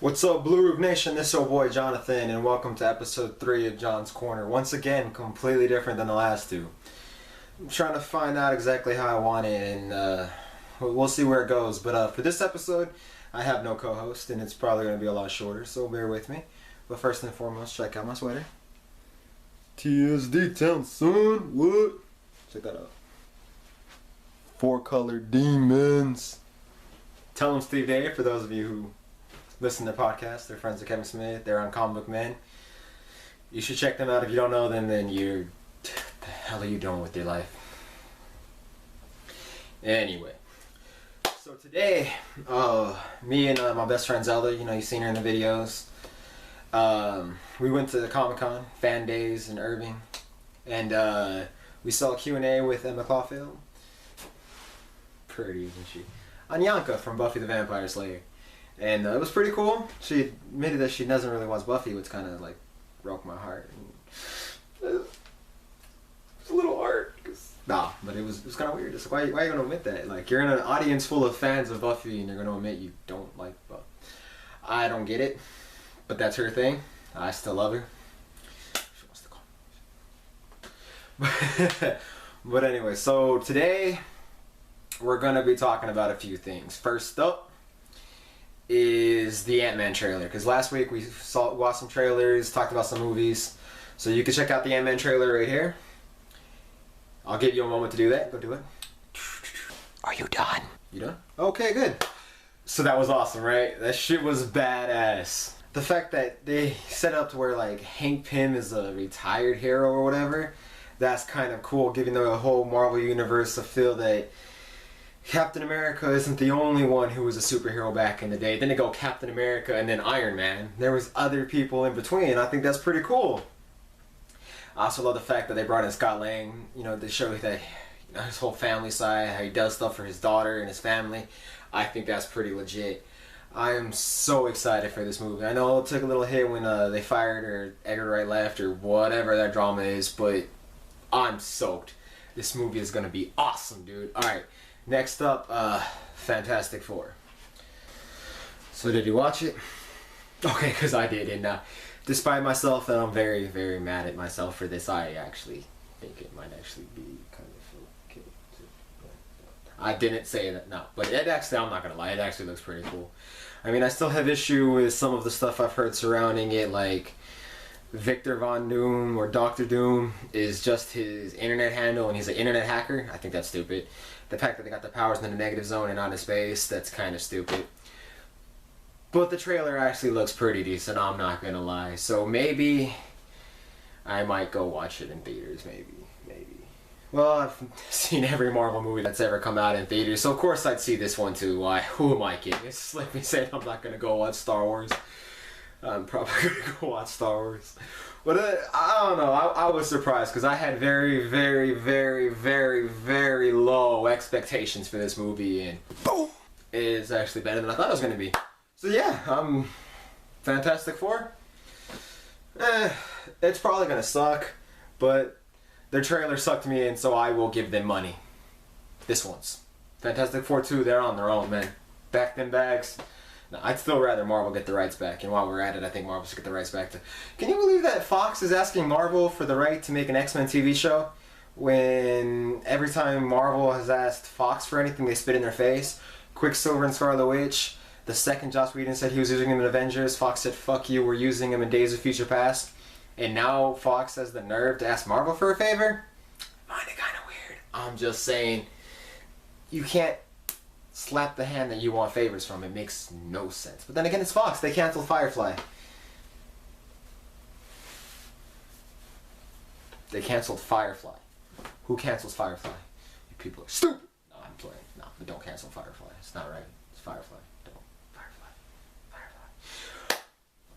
What's up, Blueroof Nation? This is your boy Jonathan, and welcome to episode 3 of John's Corner. Once again, completely different than the last two. I'm trying to find out exactly how I want it, and we'll see where it goes. But for this episode, I have no co-host, and it's probably going to be a lot shorter, so bear with me. But first and foremost, check out my sweater. TSD Town, son. What? Check that out. 4-color demons. Tell them Steve Dave, for those of you who listen to podcasts. They're friends of Kevin Smith. They're on Comic Book Men. You should check them out. If you don't know them, then you're... What the hell are you doing with your life? Anyway. So today, me and my best friend Zelda, you've seen her in the videos. We went to the Comic-Con, Fan Days in Irving. And we saw a Q&A with Emma Caulfield. Pretty, isn't she? Anya from Buffy the Vampire Slayer. And it was pretty cool. She admitted that she doesn't really watch Buffy, which kind of like broke my heart. It's a little hard. But it was kind of weird. It's like, why are you going to admit that? Like, you're in an audience full of fans of Buffy and you're going to admit you don't like Buffy. I don't get it. But that's her thing. I still love her. She wants to call me. But anyway, so today we're going to be talking about a few things. First up is the Ant-Man trailer, because last week we watched some trailers, talked about some movies, so you can check out the Ant-Man trailer right here. I'll give you a moment to do that. Go do it. Are you done? You done? Okay, good. So that was awesome, right? That shit was badass. The fact that they set it up to where like Hank Pym is a retired hero or whatever, that's kind of cool, giving the whole Marvel universe a feel that Captain America isn't the only one who was a superhero back in the day. Then they go Captain America and then Iron Man. There was other people in between. I think that's pretty cool. I also love the fact that they brought in Scott Lang, to show that his whole family side, how he does stuff for his daughter and his family. I think that's pretty legit. I am so excited for this movie. I know it took a little hit when they fired or Edgar Wright left or whatever that drama is, but I'm soaked. This movie is going to be awesome, dude. Alright. Next up, Fantastic Four. So did you watch it? Okay, because I did, and despite myself that I'm very, very mad at myself for this, I actually think it might actually be kind of okay. I didn't say that, no, but it actually, I'm not going to lie, it actually looks pretty cool. I mean, I still have issue with some of the stuff I've heard surrounding it, like Victor Von Doom or Dr. Doom is just his internet handle and he's an internet hacker. I think that's stupid. The fact that they got the powers in the negative zone and out of space, that's kind of stupid. But the trailer actually looks pretty decent, I'm not gonna lie. So maybe I might go watch it in theaters, maybe. Well, I've seen every Marvel movie that's ever come out in theaters, so of course I'd see this one too. Why? Who am I kidding? It's just like me saying I'm not gonna go watch Star Wars. I'm probably gonna go watch Star Wars. But I don't know, I was surprised because I had very, very, very, very, very low expectations for this movie, and boom! It's actually better than I thought it was going to be. So yeah, Fantastic Four. It's probably going to suck, but their trailer sucked me in, so I will give them money. This one's. Fantastic Four 2, they're on their own, man. Back them bags. No, I'd still rather Marvel get the rights back, and while we're at it, I think Marvel should get the rights back to... Can you believe that Fox is asking Marvel for the right to make an X-Men TV show? When every time Marvel has asked Fox for anything, they spit in their face. Quicksilver and Scarlet Witch, the second Joss Whedon said he was using him in Avengers, Fox said, fuck you, we're using him in Days of Future Past. And now Fox has the nerve to ask Marvel for a favor? I find it kind of weird. I'm just saying, you can't slap the hand that you want favors from. It makes no sense. But then again, it's Fox. They canceled Firefly. They canceled Firefly. Who cancels Firefly? You people are stupid. No, I'm playing. No, but don't cancel Firefly. It's not right. It's Firefly. Don't. Firefly.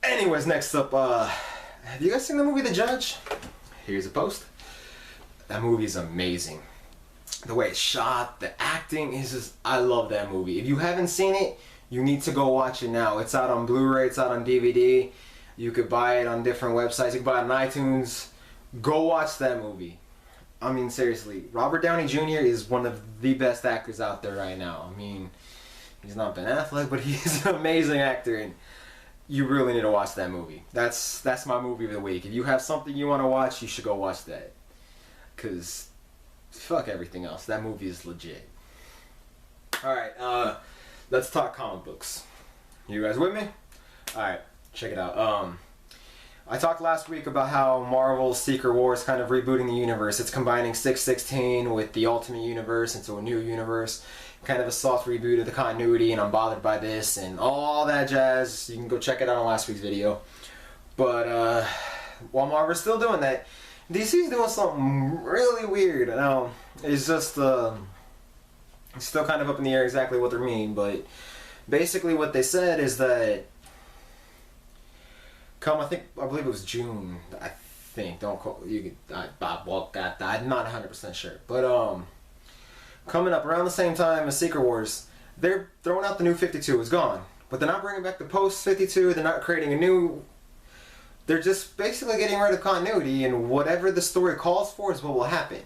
Anyways, next up, have you guys seen the movie The Judge? Here's a post. That movie is amazing. The way it's shot, the acting is just... I love that movie. If you haven't seen it, you need to go watch it now. It's out on Blu-ray, it's out on DVD. You could buy it on different websites. You can buy it on iTunes. Go watch that movie. I mean, seriously. Robert Downey Jr. is one of the best actors out there right now. I mean, he's not Ben Affleck, but he's an amazing actor. And you really need to watch that movie. That's my movie of the week. If you have something you want to watch, you should go watch that. Cause fuck everything else. That movie is legit. Alright, let's talk comic books. You guys with me? Alright, check it out. I talked last week about how Marvel's Secret Wars kind of rebooting the universe. It's combining 616 with the Ultimate Universe into a new universe. Kind of a soft reboot of the continuity, and I'm bothered by this and all that jazz. You can go check it out on last week's video. But while Marvel's still doing that, DC's doing something really weird. Now, it's just it's still kind of up in the air exactly what they mean, but basically what they said is that I believe it was June, I think, don't call, you can, I'm not 100% sure, but coming up around the same time as Secret Wars, they're throwing out the new 52, it's gone, but they're not bringing back the post 52, they're not creating a new, they're just basically getting rid of continuity, and whatever the story calls for is what will happen.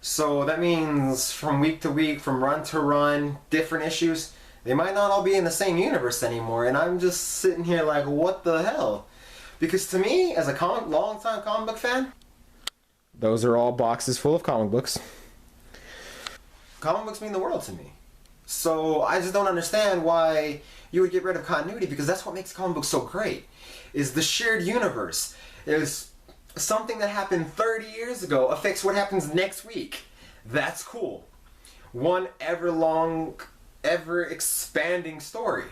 So that means from week to week, from run to run, different issues, they might not all be in the same universe anymore, and I'm just sitting here like, what the hell? Because to me, as a long-time comic book fan, those are all boxes full of comic books. Comic books mean the world to me. So I just don't understand why you would get rid of continuity, because that's what makes comic books so great, is the shared universe. Is something that happened 30 years ago affects what happens next week. That's cool. One ever expanding story,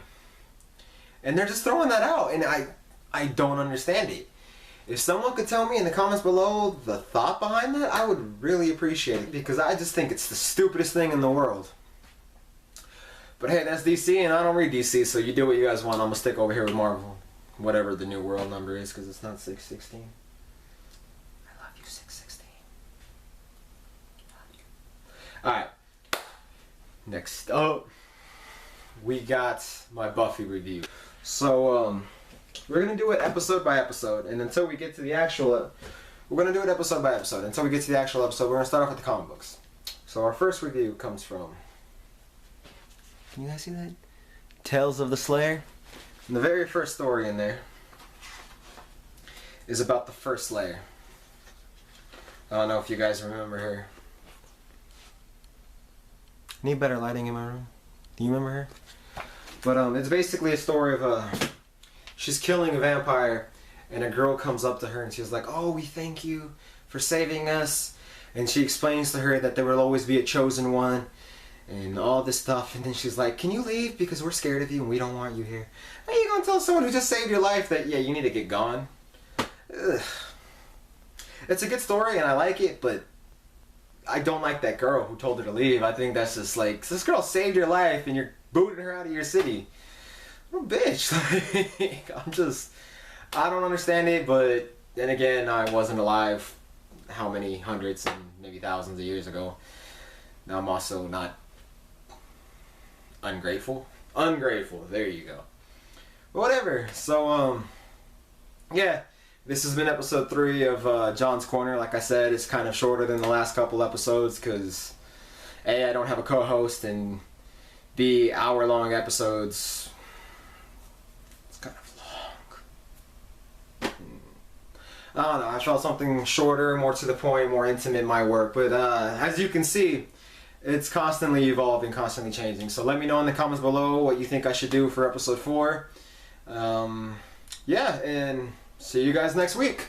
and they're just throwing that out, and I don't understand it. If someone could tell me in the comments below the thought behind that, I would really appreciate it, because I just think it's the stupidest thing in the world. But hey, that's DC, and I don't read DC, so you do what you guys want. I'm gonna stick over here with Marvel, whatever the new world number is, because it's not 616. I love you, 616. Alright, next up, we got my Buffy review. So, we're going to do it episode by episode, and until we get to the actual, we're going to do it episode by episode. Until we get to the actual episode, we're going to start off with the comic books. So our first review comes from, can you guys see that? Tales of the Slayer. And the very first story in there is about the first Slayer. I don't know if you guys remember her. Need better lighting in my room? Do you remember her? But it's basically a story of she's killing a vampire, and a girl comes up to her and she's like, "Oh, we thank you for saving us." And she explains to her that there will always be a chosen one and all this stuff, and then she's like, "Can you leave, because we're scared of you and we don't want you here." How are you gonna tell someone who just saved your life that, yeah, you need to get gone? Ugh. It's a good story and I like it, but I don't like that girl who told her to leave. I think that's just like, this girl saved your life and you're booting her out of your city. What a bitch. I don't understand it, but then again, I wasn't alive how many hundreds and maybe thousands of years ago. Now I'm also not ungrateful. Ungrateful, there you go. But whatever, so, yeah. This has been episode 3 of John's Corner. Like I said, it's kind of shorter than the last couple episodes because A, I don't have a co-host, and B, hour-long episodes, it's kind of long. I don't know, I felt something shorter, more to the point, more intimate might work. But as you can see, it's constantly evolving, constantly changing. So let me know in the comments below what you think I should do for episode 4. Yeah, and see you guys next week.